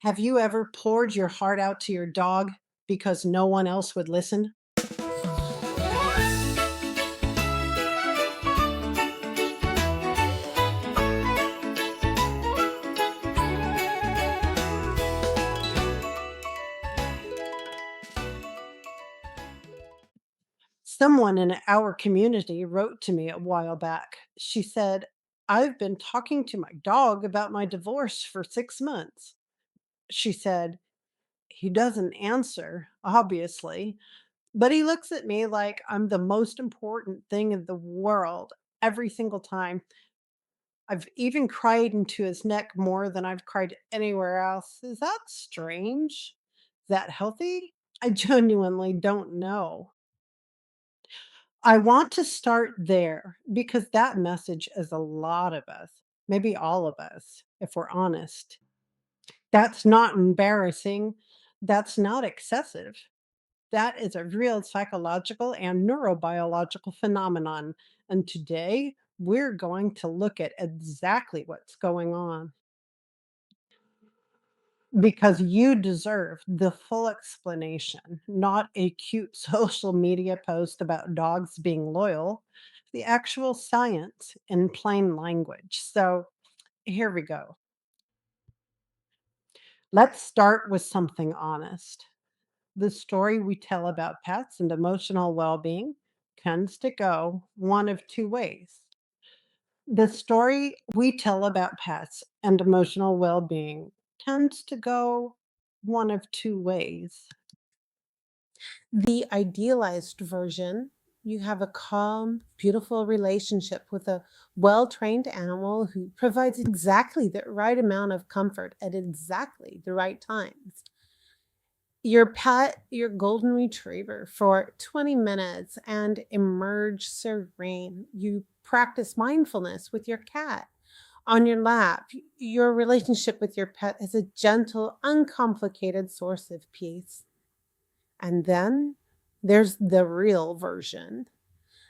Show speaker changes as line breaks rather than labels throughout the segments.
Have you ever poured your heart out to your dog because no one else would listen? Someone in our community wrote to me a while back. She said, I've been talking to my dog about my divorce for 6 months. She said, he doesn't answer, obviously, but he looks at me like I'm the most important thing in the world every single time. I've even cried into his neck more than I've cried anywhere else. Is that strange? Is that healthy? I genuinely don't know. I want to start there because that message is a lot of us, maybe all of us, if we're honest. That's not embarrassing. That's not excessive. That is a real psychological and neurobiological phenomenon. And today we're going to look at exactly what's going on. Because you deserve the full explanation, not a cute social media post about dogs being loyal, the actual science in plain language. So here we go. Let's start with something honest. The story we tell about pets and emotional well being tends to go one of two ways. The story we tell about pets and emotional well being tends to go one of two ways. The idealized version, you have a calm, beautiful relationship with a well trained animal who provides exactly the right amount of comfort at exactly the right times. Your pet, your golden retriever, for 20 minutes and emerge serene. You practice mindfulness with your cat on your lap. Your relationship with your pet is a gentle, uncomplicated source of peace. And then there's the real version.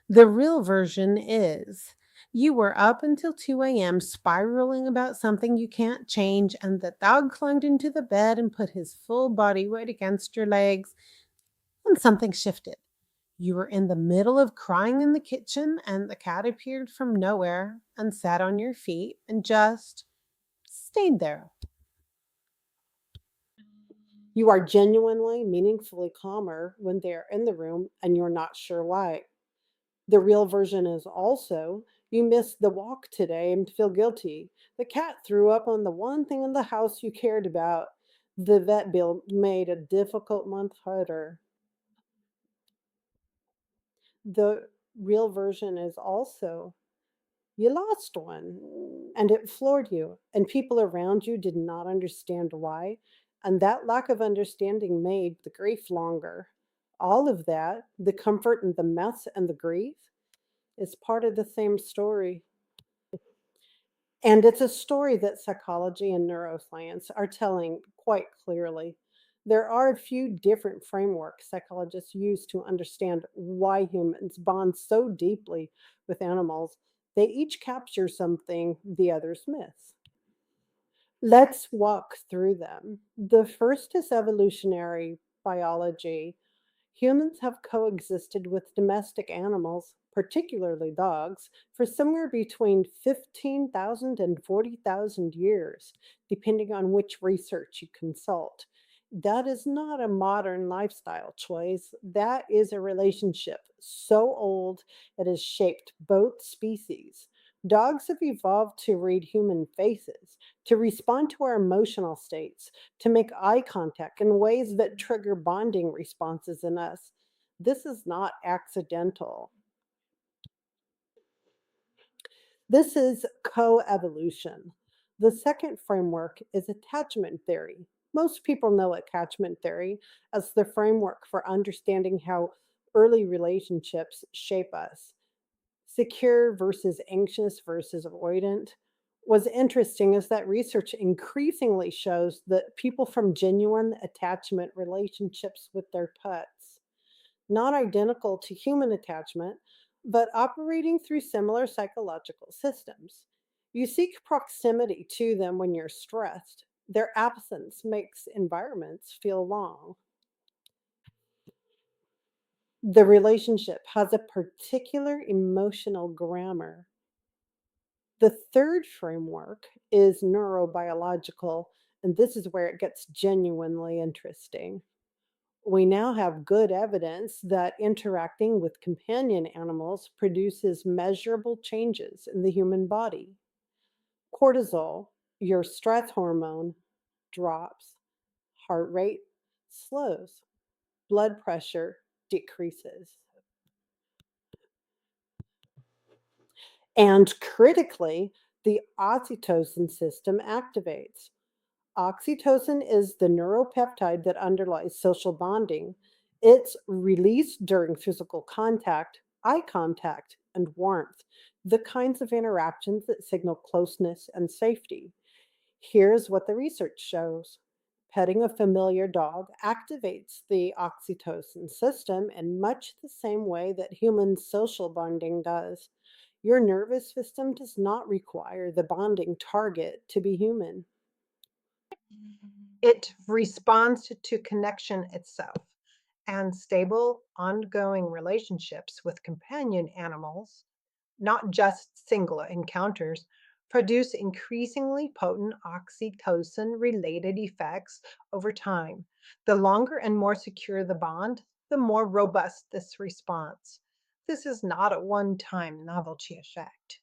The real version is you were up until 2 a.m. spiraling about something you can't change, and the dog climbed into the bed and put his full body weight against your legs, and something shifted. You were in the middle of crying in the kitchen, and the cat appeared from nowhere and sat on your feet and just stayed there. You are genuinely, meaningfully calmer when they're in the room and you're not sure why. The real version is also you missed the walk today and feel guilty. The cat threw up on the one thing in the house you cared about. The vet bill made a difficult month harder. The real version is also you lost one and it floored you, and people around you did not understand why. And that lack of understanding made the grief longer. All of that, the comfort and the mess and the grief, is part of the same story. And it's a story that psychology and neuroscience are telling quite clearly. There are a few different frameworks psychologists use to understand why humans bond so deeply with animals. They each capture something the others miss. Let's walk through them. The first is evolutionary biology. Humans have coexisted with domestic animals, particularly dogs, for somewhere between 15,000 and 40,000 years, depending on which research you consult. That is not a modern lifestyle choice. That is a relationship so old it has shaped both species. Dogs have evolved to read human faces, to respond to our emotional states, to make eye contact in ways that trigger bonding responses in us. This is not accidental. This is coevolution. The second framework is attachment theory. Most people know attachment theory as the framework for understanding how early relationships shape us. Secure versus anxious versus avoidant. What's interesting is that research increasingly shows that people from genuine attachment relationships with their pets, not identical to human attachment, but operating through similar psychological systems. You seek proximity to them when you're stressed. Their absence makes environments feel long. The relationship has a particular emotional grammar. The third framework is neurobiological, and this is where it gets genuinely interesting. We now have good evidence that interacting with companion animals produces measurable changes in the human body. Cortisol, your stress hormone, drops, heart rate slows, blood pressure decreases. And critically, the oxytocin system activates. Oxytocin is the neuropeptide that underlies social bonding. It's released during physical contact, eye contact, and warmth, the kinds of interactions that signal closeness and safety. Here's what the research shows: petting a familiar dog activates the oxytocin system in much the same way that human social bonding does. Your nervous system does not require the bonding target to be human.
It responds to connection itself, and stable, ongoing relationships with companion animals, not just single encounters, produce increasingly potent oxytocin related effects over time. The longer and more secure the bond, the more robust this response. This is not a one time novelty effect.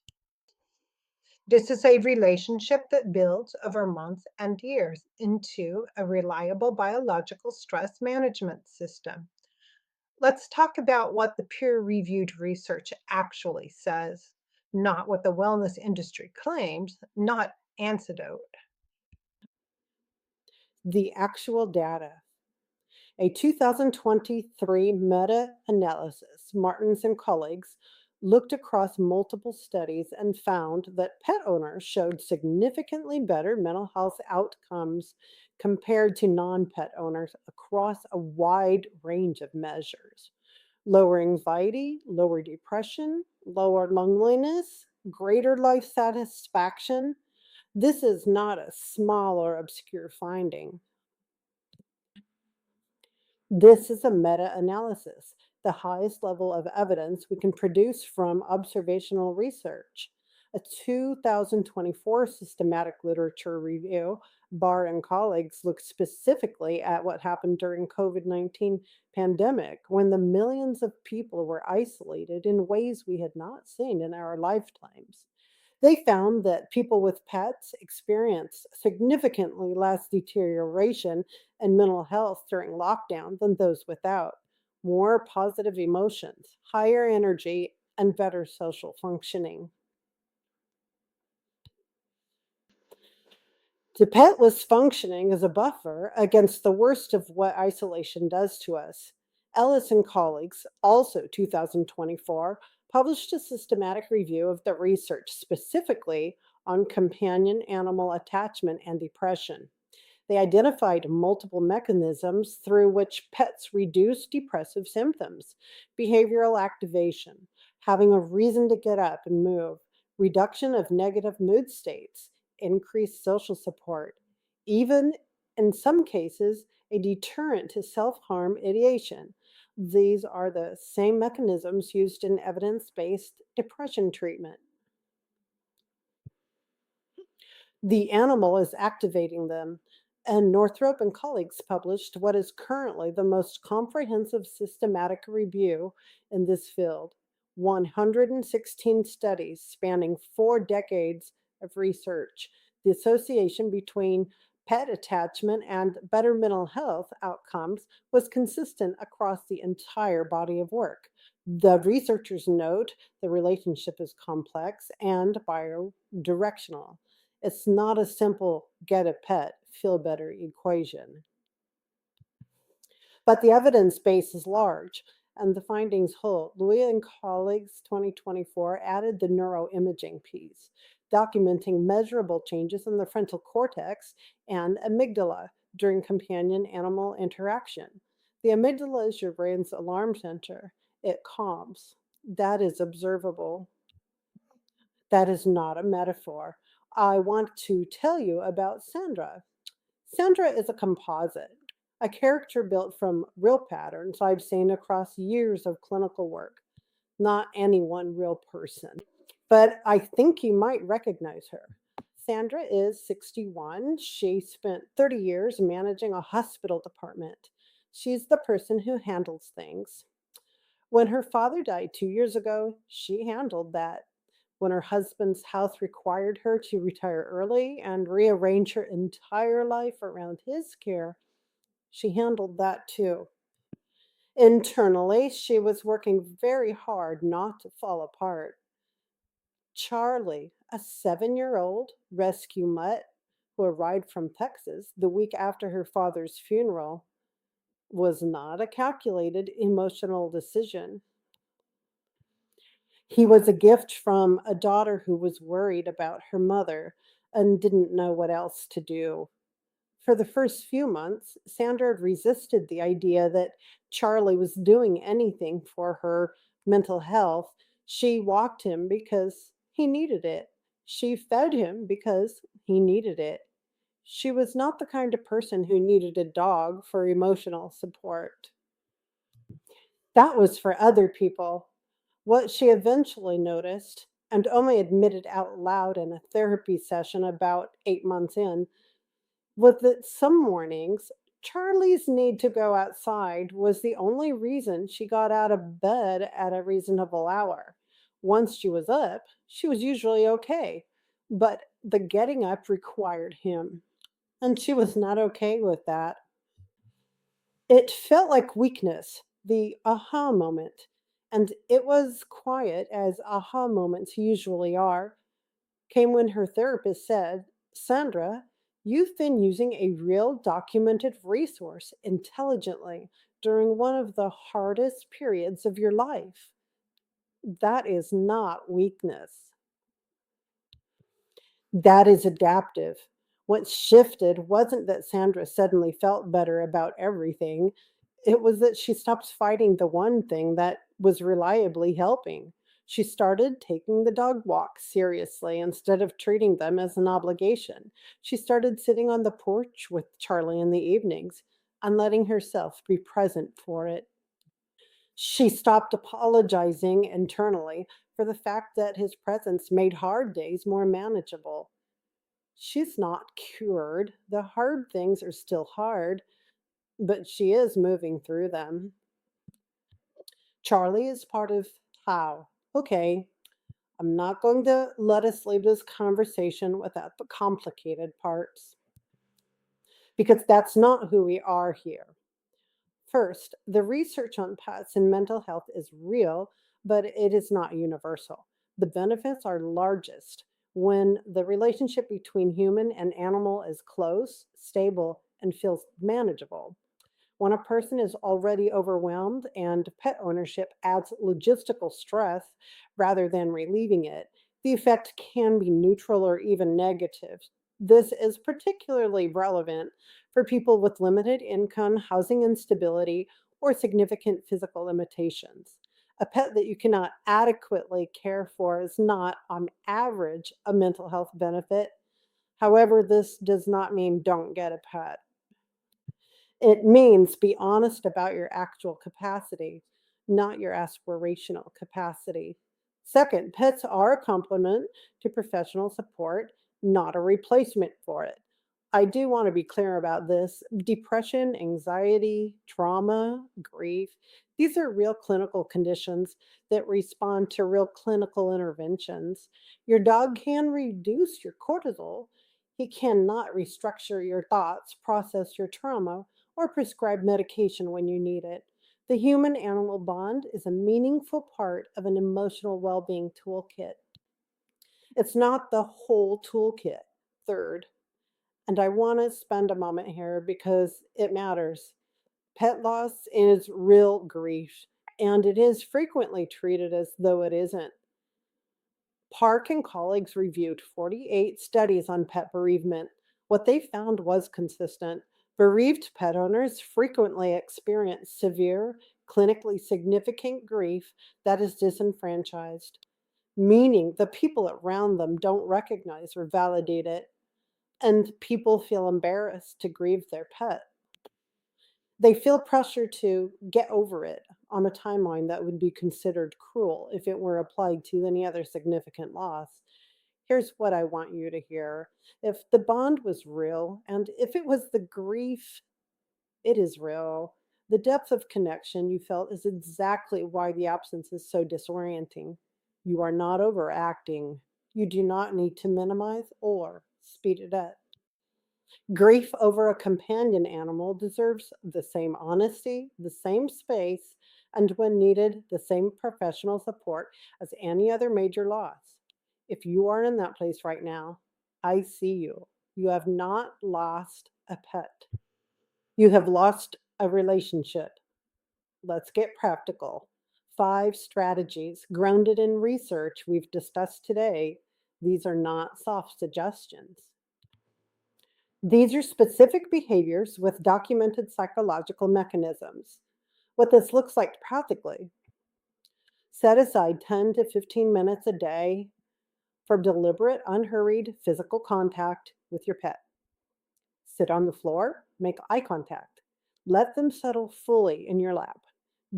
This is a relationship that builds over months and years into a reliable biological stress management system. Let's talk about what the peer reviewed research actually says, not what the wellness industry claims, not antidote.
The actual data. A 2023 meta analysis, Martins and colleagues looked across multiple studies and found that pet owners showed significantly better mental health outcomes compared to non pet owners across a wide range of measures: lower anxiety, lower depression, lower loneliness, greater life satisfaction. This is not a small or obscure finding. This is a meta analysis, the highest level of evidence we can produce from observational research. A 2024 systematic literature review, Barr and colleagues looked specifically at what happened during COVID-19 pandemic when the millions of people were isolated in ways we had not seen in our lifetimes. They found that people with pets experienced significantly less deterioration in mental health during lockdown than those without, more positive emotions, higher energy, and better social functioning. The pet was functioning as a buffer against the worst of what isolation does to us. Ellis and colleagues, also 2024, published a systematic review of the research specifically on companion animal attachment and depression. They identified multiple mechanisms through which pets reduce depressive symptoms: behavioral activation, having a reason to get up and move, reduction of negative mood states, increased social support, even in some cases, a deterrent to self harm ideation. These are the same mechanisms used in evidence based depression treatment. The animal is activating them. And Northrop and colleagues published what is currently the most comprehensive systematic review in this field: 116 studies spanning 4 decades of research. The association between pet attachment and better mental health outcomes was consistent across the entire body of work. The researchers note the relationship is complex and bidirectional. It's not a simple get a pet, feel better equation. But the evidence base is large and the findings hold. Louis and colleagues 2024 added the neuroimaging piece, documenting measurable changes in the frontal cortex and amygdala during companion animal interaction. The amygdala is your brain's alarm center. It calms. That is observable. That is not a metaphor. I want to tell you about Sandra. Sandra is a composite, a character built from real patterns I've seen across years of clinical work, not any one real person. But I think you might recognize her. Sandra is 61. She spent 30 years managing a hospital department. She's the person who handles things. When her father died 2 years ago, she handled that. When her husband's health required her to retire early and rearrange her entire life around his care, she handled that too. Internally, she was working very hard not to fall apart. Charlie, a 7-year old rescue mutt who arrived from Texas the week after her father's funeral, was not a calculated emotional decision. He was a gift from a daughter who was worried about her mother and didn't know what else to do. For the first few months, Sandra resisted the idea that Charlie was doing anything for her mental health. She walked him because he needed it. She fed him because he needed it. She was not the kind of person who needed a dog for emotional support. That was for other people. What she eventually noticed, and only admitted out loud in a therapy session about 8 months in, was that some mornings Charlie's need to go outside was the only reason she got out of bed at a reasonable hour. Once she was up, she was usually okay, but the getting up required him, and she was not okay with that. It felt like weakness, the aha moment, and it was quiet as aha moments usually are, came when her therapist said, Sandra, you've been using a real documented resource intelligently during one of the hardest periods of your life. That is not weakness. That is adaptive. What shifted wasn't that Sandra suddenly felt better about everything. It was that she stopped fighting the one thing that was reliably helping. She started taking the dog walks seriously instead of treating them as an obligation. She started sitting on the porch with Charlie in the evenings and letting herself be present for it. She stopped apologizing internally for the fact that his presence made hard days more manageable. She's not cured. The hard things are still hard, but she is moving through them. Charlie is part of how. Okay, I'm not going to let us leave this conversation without the complicated parts because that's not who we are here. First, the research on pets and mental health is real, but it is not universal. The benefits are largest when the relationship between human and animal is close, stable, and feels manageable. When a person is already overwhelmed and pet ownership adds logistical stress rather than relieving it, the effect can be neutral or even negative. This is particularly relevant for people with limited income, housing instability, or significant physical limitations. A pet that you cannot adequately care for is not, on average, a mental health benefit. However, this does not mean don't get a pet. It means be honest about your actual capacity, not your aspirational capacity. Second, pets are a complement to professional support, not a replacement for it. I do want to be clear about this. Depression, anxiety, trauma, grief, these are real clinical conditions that respond to real clinical interventions. Your dog can reduce your cortisol. He cannot restructure your thoughts, process your trauma, or prescribe medication when you need it. The human animal bond is a meaningful part of an emotional well being toolkit. It's not the whole toolkit. Third, and I want to spend a moment here because it matters. Pet loss is real grief, and it is frequently treated as though it isn't. Park and colleagues reviewed 48 studies on pet bereavement. What they found was consistent. Bereaved pet owners frequently experience severe, clinically significant grief that is disenfranchised, meaning the people around them don't recognize or validate it. And people feel embarrassed to grieve their pet. They feel pressure to get over it on a timeline that would be considered cruel if it were applied to any other significant loss. Here's what I want you to hear. If the bond was real, and if it was the grief, it is real. The depth of connection you felt is exactly why the absence is so disorienting. You are not overacting. You do not need to minimize or speed it up. Grief over a companion animal deserves the same honesty, the same space, and when needed, the same professional support as any other major loss. If you are in that place right now, I see you. You have not lost a pet, you have lost a relationship. Let's get practical. 5 strategies grounded in research we've discussed today. These are not soft suggestions. These are specific behaviors with documented psychological mechanisms. What this looks like practically: set aside 10 to 15 minutes a day for deliberate, unhurried physical contact with your pet. Sit on the floor, make eye contact. Let them settle fully in your lap.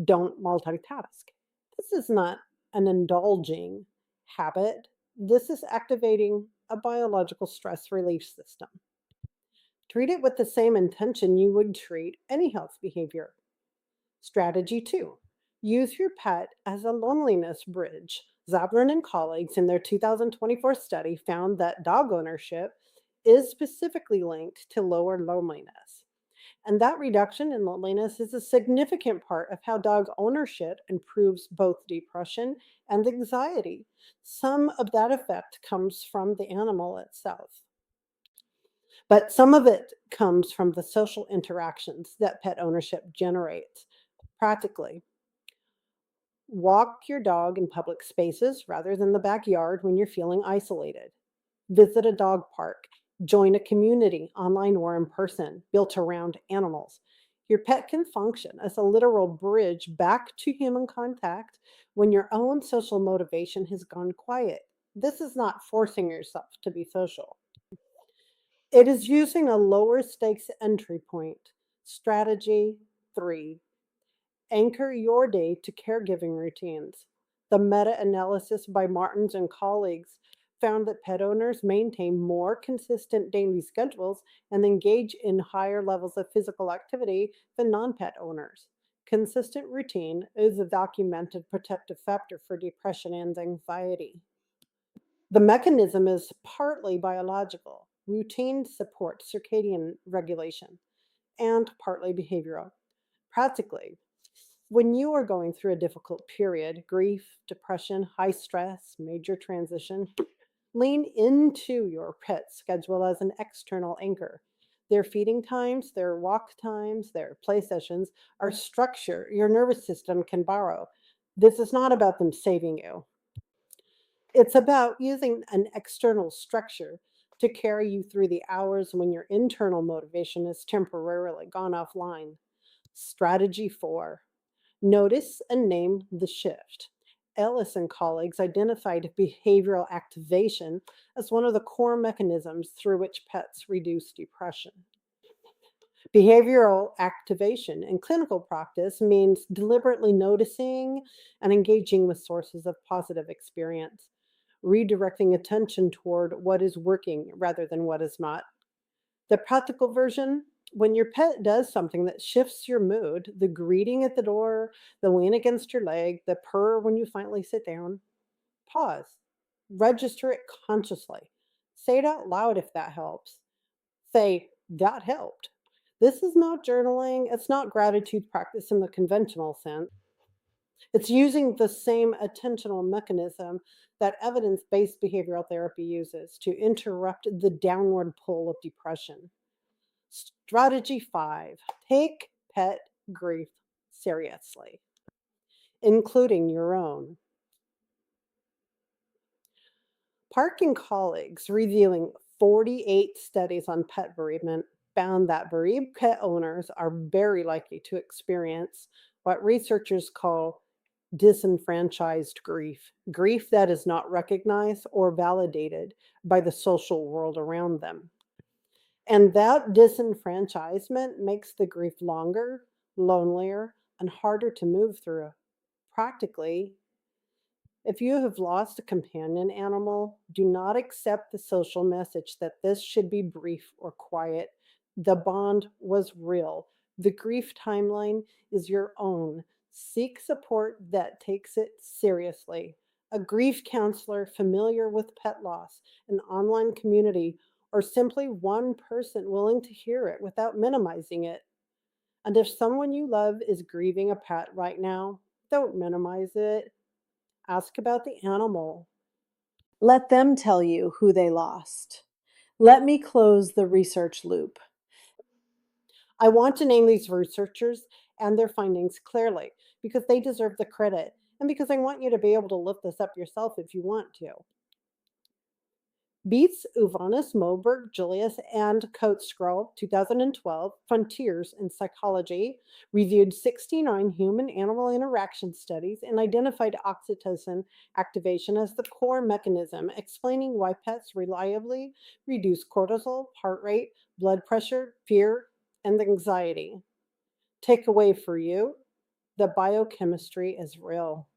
Don't multitask. This is not an indulging habit. This is activating a biological stress relief system. Treat it with the same intention you would treat any health behavior. Strategy 2: use your pet as a loneliness bridge. Zabrin and colleagues in their 2024 study found that dog ownership is specifically linked to lower loneliness. And that reduction in loneliness is a significant part of how dog ownership improves both depression and anxiety. Some of that effect comes from the animal itself, but some of it comes from the social interactions that pet ownership generates. Practically, walk your dog in public spaces rather than the backyard when you're feeling isolated. Visit a dog park. Join a community, online or in person, built around animals. Your pet can function as a literal bridge back to human contact when your own social motivation has gone quiet. This is not forcing yourself to be social. It is using a lower stakes entry point. Strategy 3: anchor your day to caregiving routines. The meta analysis by Martins and colleagues found that pet owners maintain more consistent daily schedules and engage in higher levels of physical activity than non pet owners. Consistent routine is a documented protective factor for depression and anxiety. The mechanism is partly biological. Routine supports circadian regulation, and partly behavioral. Practically, when you are going through a difficult period, grief, depression, high stress, major transition, lean into your pet's schedule as an external anchor. Their feeding times, their walk times, their play sessions are structure your nervous system can borrow. This is not about them saving you. It's about using an external structure to carry you through the hours when your internal motivation has temporarily gone offline. Strategy 4: notice and name the shift. Ellis and colleagues identified behavioral activation as one of the core mechanisms through which pets reduce depression. Behavioral activation in clinical practice means deliberately noticing and engaging with sources of positive experience, redirecting attention toward what is working rather than what is not. The practical version: when your pet does something that shifts your mood, the greeting at the door, the lean against your leg, the purr when you finally sit down, pause. Register it consciously. Say it out loud if that helps. Say, that helped. This is not journaling, it's not gratitude practice in the conventional sense. It's using the same attentional mechanism that evidence based behavioral therapy uses to interrupt the downward pull of depression. Strategy 5: take pet grief seriously, including your own. Park and colleagues, reviewing 48 studies on pet bereavement, found that bereaved pet owners are very likely to experience what researchers call disenfranchised grief, grief that is not recognized or validated by the social world around them. And that disenfranchisement makes the grief longer, lonelier, and harder to move through. Practically, if you have lost a companion animal, do not accept the social message that this should be brief or quiet. The bond was real. The grief timeline is your own. Seek support that takes it seriously. A grief counselor familiar with pet loss, an online community, or simply one person willing to hear it without minimizing it. And if someone you love is grieving a pet right now, don't minimize it. Ask about the animal. Let them tell you who they lost. Let me close the research loop. I want to name these researchers and their findings clearly because they deserve the credit and because I want you to be able to look this up yourself if you want to. Beats, Uvanis, Moberg, Julius, and Coatscroll, 2012, Frontiers in Psychology, reviewed 69 human animal interaction studies and identified oxytocin activation as the core mechanism, explaining why pets reliably reduce cortisol, heart rate, blood pressure, fear, and anxiety. Takeaway for you: the biochemistry is real.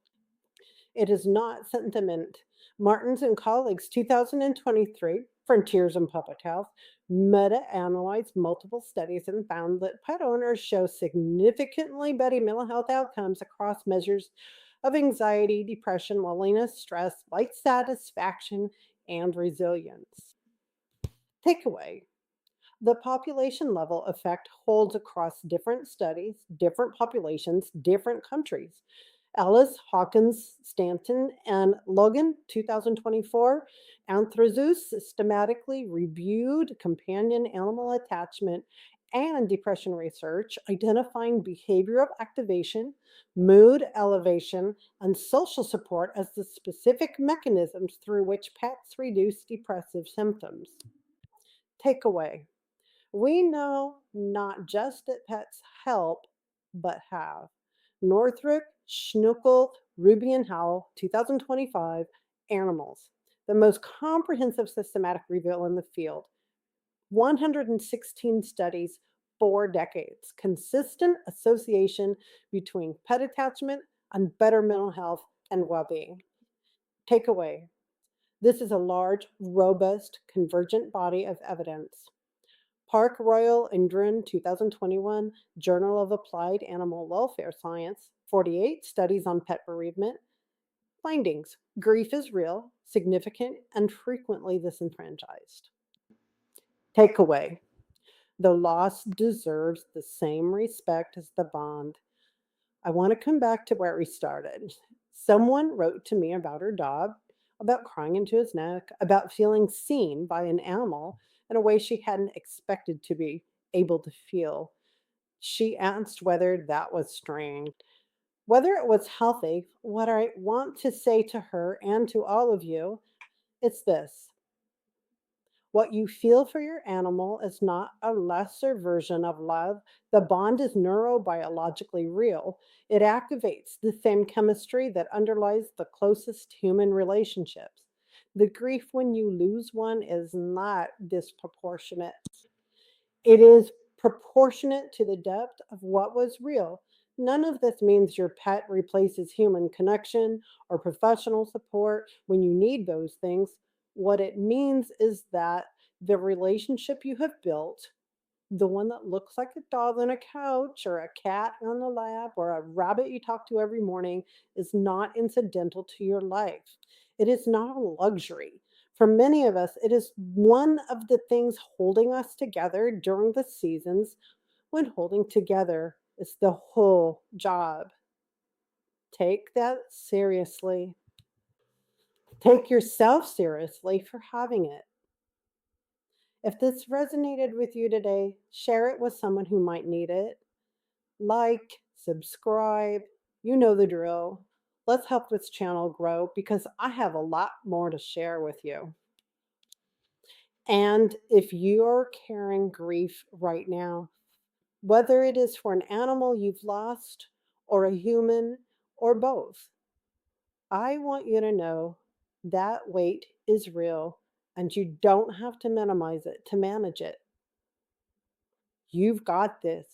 It is not sentiment. Martins and colleagues, 2023, Frontiers in Public Health, meta analyzed multiple studies and found that pet owners show significantly better mental health outcomes across measures of anxiety, depression, loneliness, stress, life satisfaction, and resilience. Takeaway: the population level effect holds across different studies, different populations, different countries. Ellis, Hawkins, Stanton, and Logan, 2024, Anthrazus systematically reviewed companion animal attachment and depression research, identifying behavioral activation, mood elevation, and social support as the specific mechanisms through which pets reduce depressive symptoms. Takeaway: we know not just that pets help, but have. Northrop, Schnuckel, Ruby and Howell, 2025, Animals, the most comprehensive systematic review in the field. 116 studies, 4 decades. Consistent association between pet attachment and better mental health and well being. Takeaway: this is a large, robust, convergent body of evidence. Park Royal Indran, 2021, Journal of Applied Animal Welfare Science, 48 studies on pet bereavement. Findings: grief is real, significant, and frequently disenfranchised. Takeaway: the loss deserves the same respect as the bond. I want to come back to where we started. Someone wrote to me about her dog, about crying into his neck, about feeling seen by an animal in a way she hadn't expected to be able to feel. She asked whether that was strange, whether it was healthy. What I want to say to her and to all of you, it's this: what you feel for your animal is not a lesser version of love. The bond is neurobiologically real. It activates the same chemistry that underlies the closest human relationships. The grief when you lose one is not disproportionate, it is proportionate to the depth of what was real. None of this means your pet replaces human connection or professional support when you need those things. What it means is that the relationship you have built, the one that looks like a dog on a couch or a cat on the lap or a rabbit you talk to every morning, is not incidental to your life. It is not a luxury. For many of us, it is one of the things holding us together during the seasons when holding together is the whole job. Take that seriously. Take yourself seriously for having it. If this resonated with you today, share it with someone who might need it. Like, subscribe, you know the drill. Let's help this channel grow because I have a lot more to share with you. And if you're carrying grief right now, whether it is for an animal you've lost or a human or both, I want you to know that weight is real and you don't have to minimize it to manage it. You've got this.